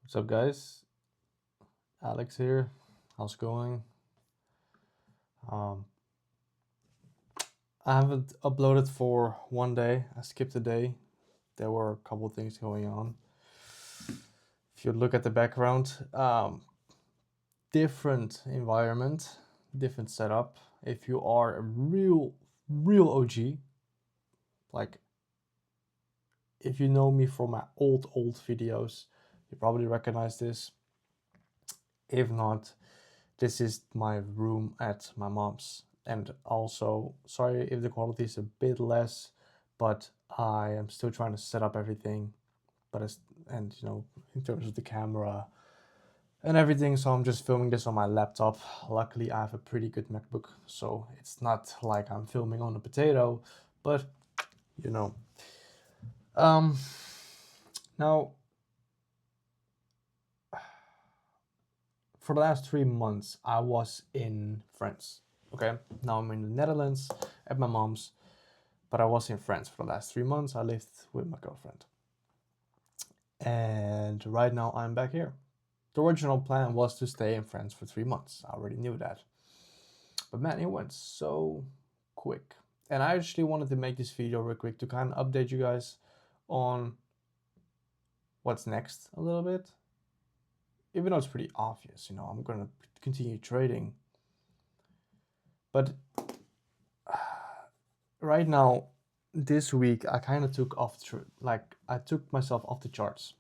What's up, guys? Alex here. How's it going? Um, I haven't uploaded for one day. I skipped a day. There were a couple things going on. If you look at the background, different environment, different setup. If you are a real OG, like if you know me from my old videos, you probably recognize this. If not, this is my room at my mom's. And also, sorry if the quality is a bit less, but I am still trying to set up everything. But it's, and you know, in terms of the camera and everything, so I'm just filming this on my laptop. Luckily, I have a pretty good MacBook, so it's not like I'm filming on a potato, but you know. Um, Now, for the last 3 months, I was in France. Okay, now I'm in the Netherlands at my mom's, but I was in France for the last 3 months. I lived with my girlfriend, and right now I'm back here. The original plan was to stay in France for 3 months. I already knew that, but man, it went so quick. And I actually wanted to make this video real quick to kind of update you guys on what's next a little bit. Even though it's pretty obvious, you know, I'm gonna continue trading, but right now, this week, I kind of took off, like, I took myself off the charts.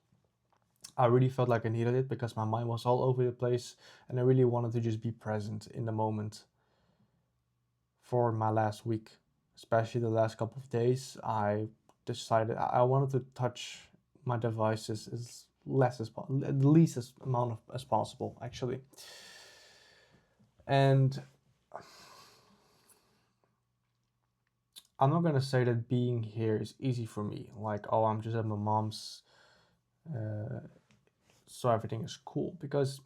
I really felt like I needed it because my mind was all over the place and I really wanted to just be present in the moment for my last week, especially the last couple of days. I decided I wanted to touch my devices as less as the least as amount as possible, actually. And I'm not gonna say that being here is easy for me. Like, oh, I'm just at my mom's, uh, so everything is cool, because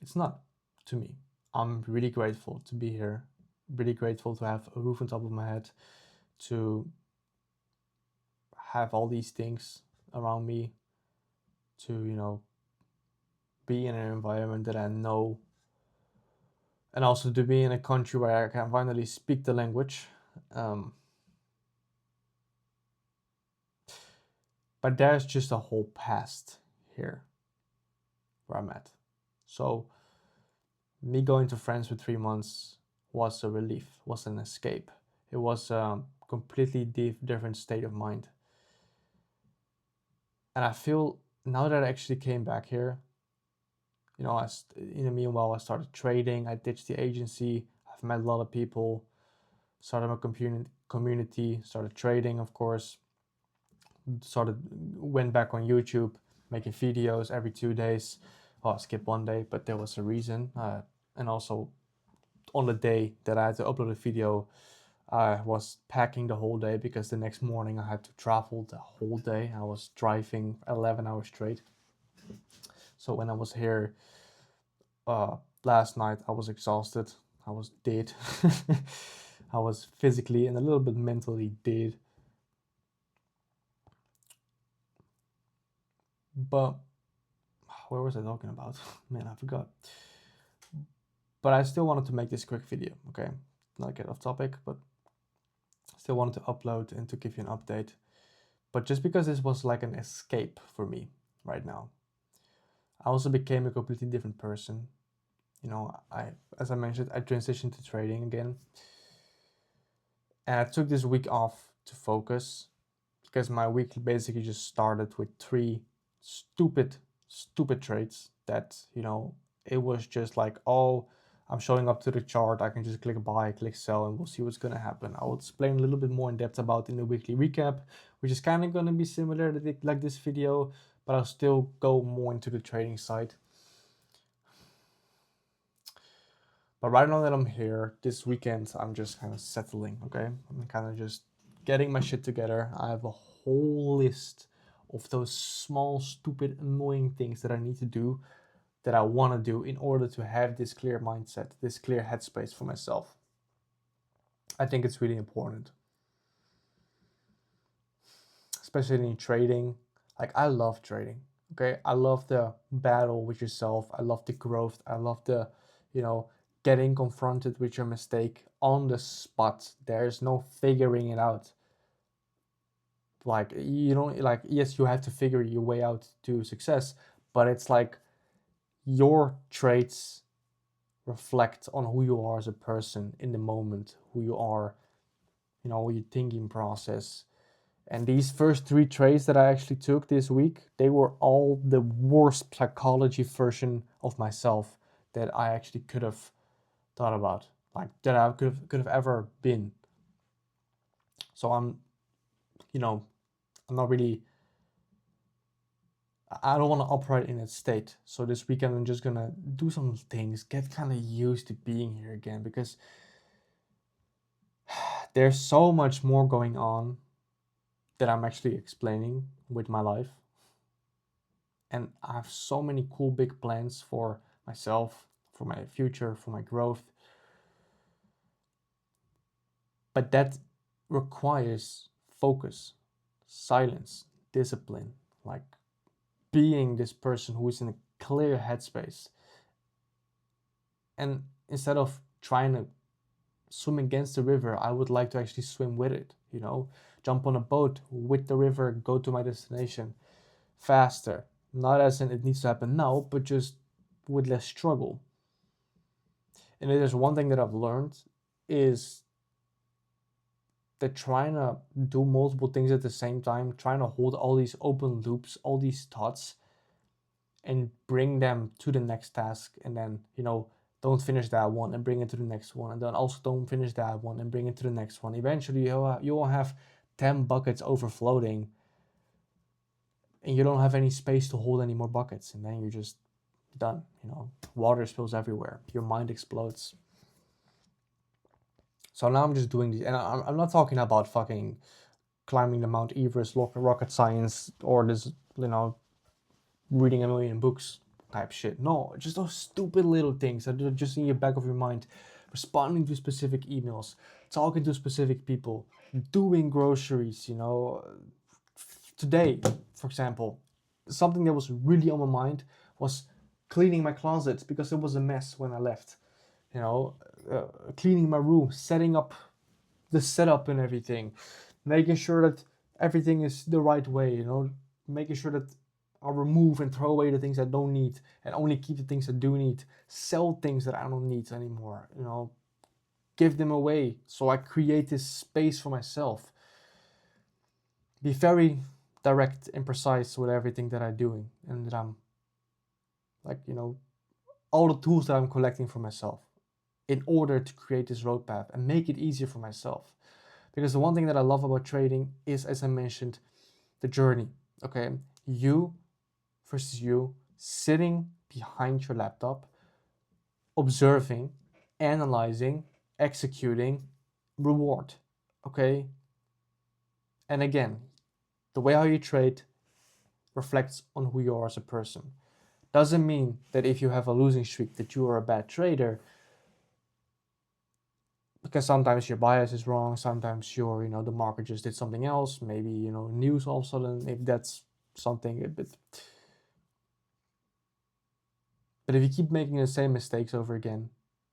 it's not to me. I'm really grateful to be here, really grateful to have a roof on top of my head, to have all these things around me, to, you know, be in an environment that I know, and also to be in a country where I can finally speak the language. Um, but there's just a whole past here where I'm at. So me going to France for 3 months was a relief, was an escape. It was a completely different state of mind. And I feel now that I actually came back here, you know, in the meanwhile, I started trading, I ditched the agency, I've met a lot of people, started my community, started trading, of course, went back on YouTube, making videos every 2 days. Oh, I skipped one day, but there was a reason. And also, on the day that I had to upload a video, I was packing the whole day because the next morning I had to travel the whole day. I was driving 11 hours straight. So when I was here last night, I was exhausted. I was dead. I was physically and a little bit mentally dead. But where was I talking about? Man, I forgot. But I still wanted to make this quick video, okay? Not get off topic, but still wanted to upload and to give you an update. But just because this was like an escape for me right now, I also became a completely different person. You know, as I mentioned, I transitioned to trading again. And I took this week off to focus because my week basically just started with three stupid trades that, you know, it was just like, oh, I'm showing up to the chart, I can just click buy, click sell, and we'll see what's gonna happen. I will explain a little bit more in depth about in the weekly recap, which is kind of gonna be similar to like this video, but I'll still go more into the trading side. But right now that I'm here, this weekend, I'm just kind of settling, okay? I'm kind of just getting my shit together. I have a whole list of those small, stupid, annoying things that I need to do, that I want to do in order to have this clear mindset, this clear headspace for myself. I think it's really important, especially in trading. Like, I love trading, Okay, I love the battle with yourself. I love the growth. I love the, you know, getting confronted with your mistake on the spot. There's no figuring it out. Like, you know, like, yes, you have to figure your way out to success, but it's like your traits reflect on who you are as a person in the moment, who you are, you know, your thinking process. And these first 3 traits that I actually took this week, they were all the worst psychology version of myself that I actually could have thought about, like that I could have ever been. So I'm, you know, I'm not really, I don't want to operate in that state. So this weekend I'm just gonna do some things, get kind of used to being here again, because there's so much more going on that I'm actually explaining with my life. And I have so many cool big plans for myself, for my future, for my growth. But that requires focus, silence, discipline, like being this person who is in a clear headspace. And instead of trying to swim against the river, I would like to actually swim with it, you know, jump on a boat with the river, go to my destination faster. Not as in it needs to happen now, but just with less struggle. And there's one thing that I've learned is that trying to do multiple things at the same time, trying to hold all these open loops, all these thoughts, and bring them to the next task, and then, you know, don't finish that one and bring it to the next one, and then also don't finish that one and bring it to the next one. Eventually, you will have 10 buckets overflowing, and you don't have any space to hold any more buckets, and then you're just done. You know, water spills everywhere. Your mind explodes. So now I'm just doing these, and I'm not talking about fucking climbing the Mount Everest, rocket science, or this, you know, reading a million books type shit. No, just those stupid little things that are just in your back of your mind. Responding to specific emails, talking to specific people, doing groceries, you know. Today, for example, something that was really on my mind was cleaning my closet because it was a mess when I left. You know, cleaning my room, setting up the setup and everything, making sure that everything is the right way, you know, making sure that I remove and throw away the things I don't need and only keep the things I do need, sell things that I don't need anymore, you know, give them away. So I create this space for myself. Be very direct and precise with everything that I'm doing, and that I'm, like, you know, all the tools that I'm collecting for myself in order to create this roadmap and make it easier for myself. Because the one thing that I love about trading is, as I mentioned, the journey. Okay, you versus you sitting behind your laptop, observing, analyzing, executing, reward. Okay, and again, the way how you trade reflects on who you are as a person. Doesn't mean that if you have a losing streak that you are a bad trader, because sometimes your bias is wrong, sometimes your, you know, the market just did something else, maybe, you know, news all of a sudden, if that's something a bit. But if you keep making the same mistakes over again,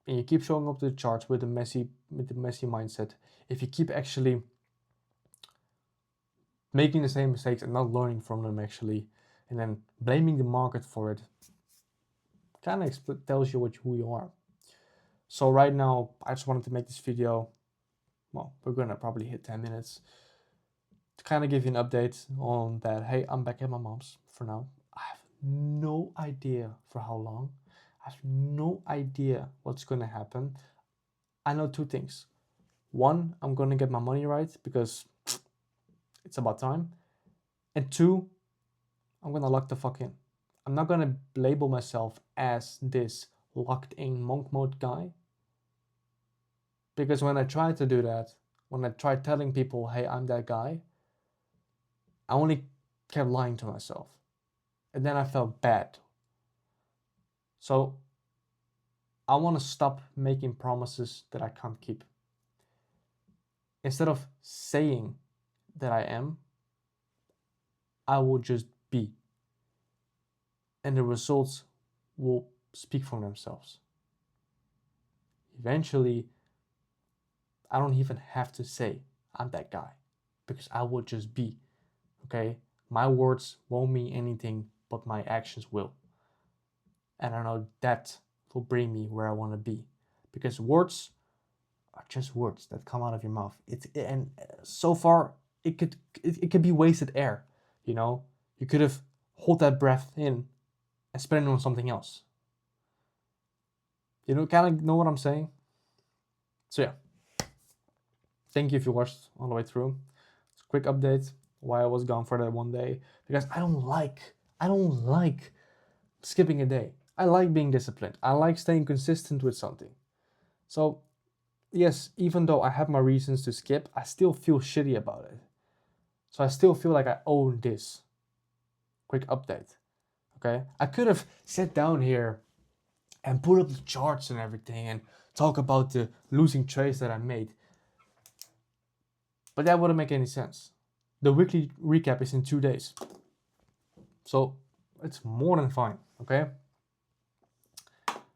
and you keep showing up to the charts with the messy mindset, if you keep actually making the same mistakes and not learning from them actually, and then blaming the market for it, kind of tells you who you are. So right now, I just wanted to make this video. Well, we're gonna probably hit 10 minutes to kind of give you an update on that. Hey, I'm back at my mom's for now. I have no idea for how long. I have no idea what's gonna happen. I know 2 things. One, I'm gonna get my money right because it's about time. And 2, I'm gonna lock the fuck in. I'm not gonna label myself as this locked in monk mode guy. Because when I tried to do that, when I tried telling people, hey, I'm that guy, I only kept lying to myself. And then I felt bad. So I want to stop making promises that I can't keep. Instead of saying that I am, I will just be. and the results will speak for themselves. Eventually, I don't even have to say I'm that guy, because I will just be, okay? My words won't mean anything, but my actions will. And I know that will bring me where I want to be, because words are just words that come out of your mouth. And so far it could be wasted air, you know? You could have hold that breath in and spend it on something else. You know, kind of know what I'm saying? So yeah. Thank you if you watched all the way through. It's a quick update why I was gone for that one day, because I don't like skipping a day. I like being disciplined. I like staying consistent with something. So yes, even though I have my reasons to skip, I still feel shitty about it. So I still feel like I own this quick update. Okay? I could have sat down here and put up the charts and everything and talk about the losing trades that I made. But that wouldn't make any sense. The weekly recap is in 2 days. So it's more than fine, okay?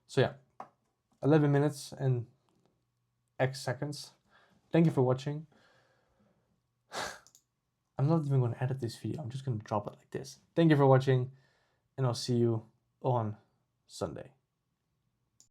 So yeah, 11 minutes and X seconds. Thank you for watching. I'm not even going to edit this video. I'm just going to drop it like this. Thank you for watching, and I'll see you on Sunday.